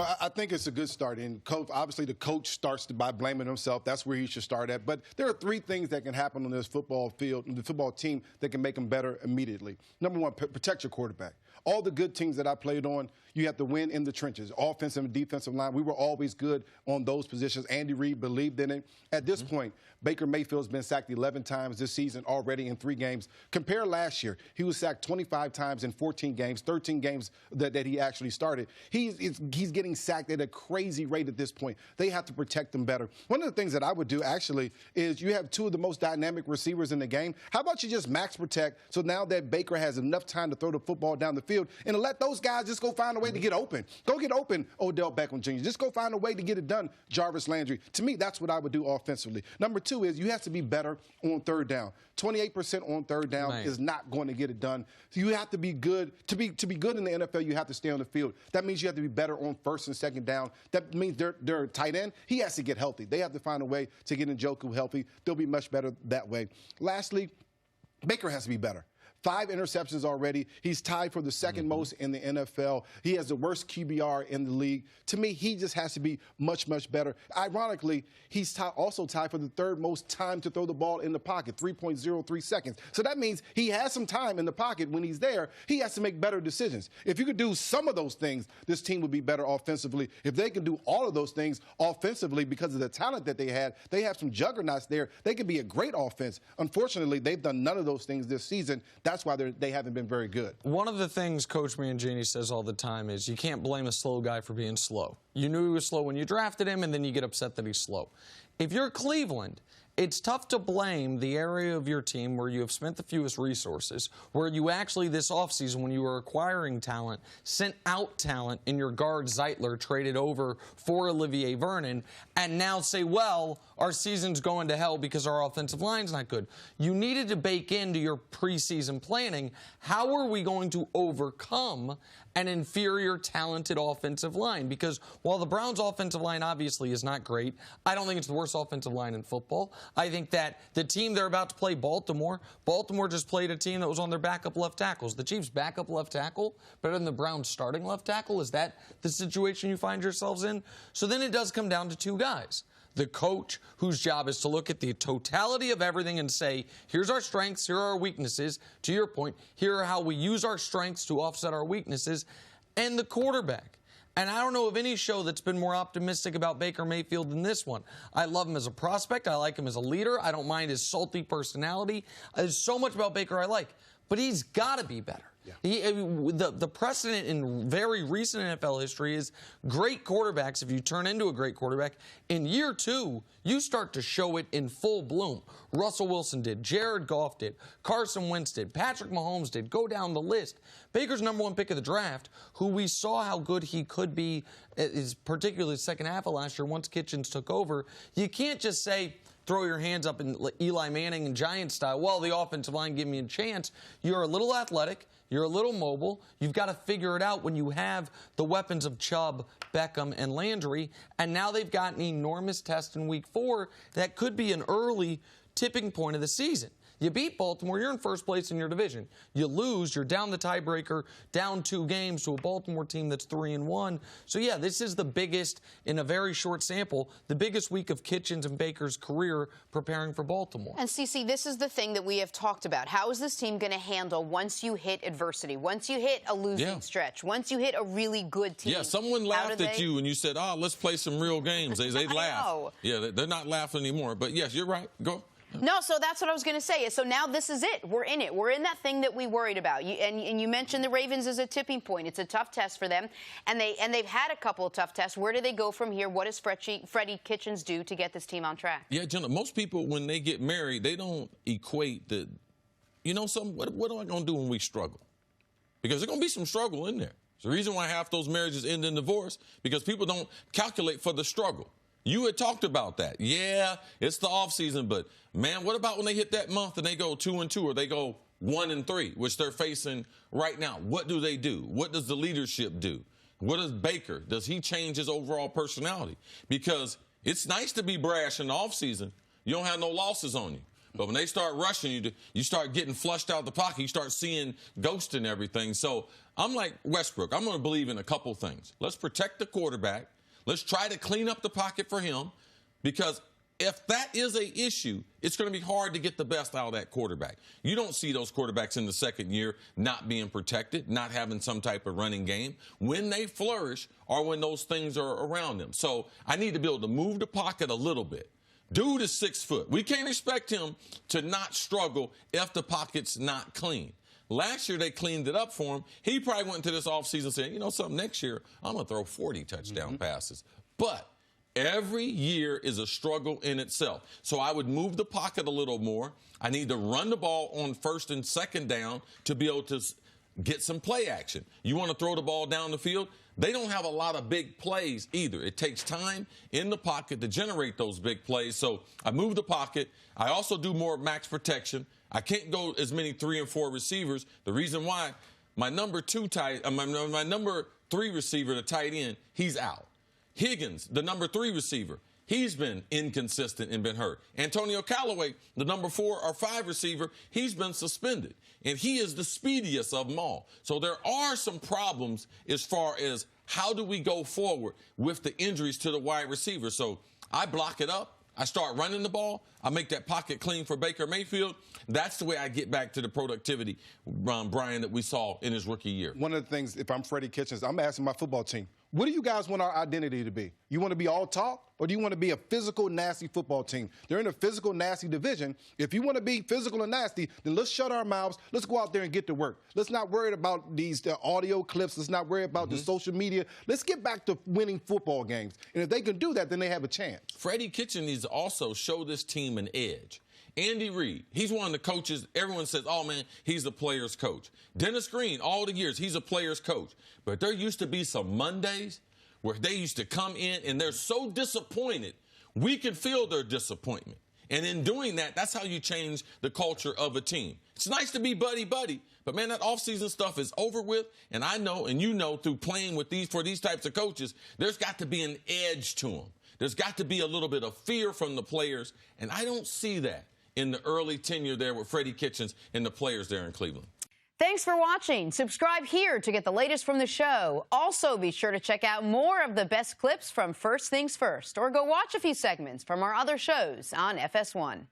I think it's a good start. And coach, obviously, the coach starts by blaming himself. That's where he should start at. But there are three things that can happen on this football field, the football team, that can make them better immediately. Number one, protect your quarterback. All the good teams that I played on, you have to win in the trenches, offensive and defensive line. We were always good on those positions. Andy Reid believed in it. At this point, Baker Mayfield's been sacked 11 times this season already in 3 games. Compare last year. He was sacked 25 times in 14 games, 13 games that he actually started. He's getting sacked at a crazy rate at this point. They have to protect him better. One of the things that I would do, actually, is you have 2 of the most dynamic receivers in the game. How about you just max protect so now that Baker has enough time to throw the football down the field and let those guys just go find a way to get open. Go get open, Odell Beckham Jr. Just go find a way to get it done, Jarvis Landry. To me, that's what I would do offensively. Number 2 is you have to be better on third down. 28% on third down is not going to get it done. So you have to be good. To be good in the NFL, you have to stay on the field. That means you have to be better on first and second down. That means their tight end, he has to get healthy. They have to find a way to get Njoku healthy. They'll be much better that way. Lastly, Baker has to be better. 5 interceptions already. He's tied for the second most in the NFL. He has the worst QBR in the league. To me, he just has to be much, much better. Ironically, he's also tied for the 3rd most time to throw the ball in the pocket, 3.03 seconds. So that means he has some time in the pocket when he's there. He has to make better decisions. If you could do some of those things, this team would be better offensively. If they can do all of those things offensively because of the talent that they have some juggernauts there. They could be a great offense. Unfortunately, they've done none of those things this season. That's why they haven't been very good. One of the things Coach Mangini says all the time is you can't blame a slow guy for being slow. You knew he was slow when you drafted him, and then you get upset that he's slow. If you're Cleveland, it's tough to blame the area of your team where you have spent the fewest resources, where you actually this offseason, when you were acquiring talent, sent out talent in your guard Zeitler, traded over for Olivier Vernon, and now say, well, our season's going to hell because our offensive line's not good. You needed to bake into your preseason planning, how are we going to overcome an inferior talented offensive line? Because while the Browns' offensive line obviously is not great, I don't think it's the worst offensive line in football. I think that the team they're about to play, Baltimore just played a team that was on their backup left tackles. The Chiefs' backup left tackle better than the Browns' starting left tackle? Is that the situation you find yourselves in? So then it does come down to 2 guys. The coach, whose job is to look at the totality of everything and say, here's our strengths, here are our weaknesses. To your point, here are how we use our strengths to offset our weaknesses. And the quarterback. And I don't know of any show that's been more optimistic about Baker Mayfield than this one. I love him as a prospect. I like him as a leader. I don't mind his salty personality. There's so much about Baker I like. But he's got to be better. Yeah. The precedent in very recent NFL history is great quarterbacks, if you turn into a great quarterback, in year 2, you start to show it in full bloom. Russell Wilson did. Jared Goff did. Carson Wentz did. Patrick Mahomes did. Go down the list. Baker's #1 pick of the draft, who we saw how good he could be, is particularly the second half of last year once Kitchens took over. You can't just say, throw your hands up in Eli Manning and Giant style, well, the offensive line give me a chance. You're a little athletic. You're a little mobile. You've got to figure it out when you have the weapons of Chubb, Beckham, and Landry. And now they've got an enormous test in Week 4 that could be an early tipping point of the season. You beat Baltimore, you're in first place in your division. You lose, you're down the tiebreaker, down 2 games to a Baltimore team that's 3-1. So, yeah, this is the biggest, in a very short sample, the biggest week of Kitchens and Baker's career preparing for Baltimore. And, CeCe, this is the thing that we have talked about. How is this team going to handle once you hit adversity, once you hit a losing stretch, once you hit a really good team? Yeah, someone laughed at you and you said, oh, let's play some real games. They laugh. Know. Yeah, they're not laughing anymore. But, yes, you're right. Go. No, so that's what I was going to say. So now this is it. We're in it. We're in that thing that we worried about. And you mentioned the Ravens as a tipping point. It's a tough test for them, and they've had a couple of tough tests. Where do they go from here? What does Freddie Kitchens do to get this team on track? Yeah, Jenna, most people, when they get married, they don't equate the, what am I going to do when we struggle? Because there's going to be some struggle in there. It's the reason why half those marriages end in divorce, because people don't calculate for the struggle. You had talked about that. Yeah, it's the offseason, but, man, what about when they hit that month and they go 2-2 or they go 1-3, which they're facing right now? What do they do? What does the leadership do? What does Baker? Does he change his overall personality? Because it's nice to be brash in the offseason. You don't have no losses on you. But when they start rushing you, you start getting flushed out the pocket. You start seeing ghosts and everything. So I'm like Westbrook. I'm going to believe in a couple things. Let's protect the quarterback. Let's try to clean up the pocket for him, because if that is an issue, it's going to be hard to get the best out of that quarterback. You don't see those quarterbacks in the second year not being protected, not having some type of running game. When they flourish or when those things are around them. So I need to be able to move the pocket a little bit. Dude is 6 foot. We can't expect him to not struggle if the pocket's not clean. Last year, they cleaned it up for him. He probably went into this offseason saying, you know something, next year, I'm going to throw 40 touchdown passes. But every year is a struggle in itself. So I would move the pocket a little more. I need to run the ball on first and second down to be able to get some play action. You want to throw the ball down the field? They don't have a lot of big plays either. It takes time in the pocket to generate those big plays. So I move the pocket. I also do more max protection. I can't go as many 3 and 4 receivers. The reason why, my number 3 receiver, the tight end, he's out. Higgins, the number 3 receiver, he's been inconsistent and been hurt. Antonio Callaway, the number 4 or 5 receiver, he's been suspended. And he is the speediest of them all. So there are some problems as far as how do we go forward with the injuries to the wide receiver. So I block it up. I start running the ball. I make that pocket clean for Baker Mayfield. That's the way I get back to the productivity, Brian, that we saw in his rookie year. One of the things, if I'm Freddie Kitchens, I'm asking my football team, what do you guys want our identity to be? You want to be all talk, or do you want to be a physical, nasty football team? They're in a physical, nasty division. If you want to be physical and nasty, then let's shut our mouths. Let's go out there and get to work. Let's not worry about the audio clips. Let's not worry about the social media. Let's get back to winning football games. And if they can do that, then they have a chance. Freddie Kitchens needs to also show this team an edge. Andy Reid, he's one of the coaches. Everyone says, oh, man, he's a player's coach. Dennis Green, all the years, he's a player's coach. But there used to be some Mondays where they used to come in and they're so disappointed, we can feel their disappointment. And in doing that, that's how you change the culture of a team. It's nice to be buddy-buddy, but, man, that offseason stuff is over with. And I know, and you know, through playing with for these types of coaches, there's got to be an edge to them. There's got to be a little bit of fear from the players, and I don't see that in the early tenure there with Freddie Kitchens and the players there in Cleveland. Thanks for watching. Subscribe here to get the latest from the show. Also, be sure to check out more of the best clips from First Things First, or go watch a few segments from our other shows on FS1.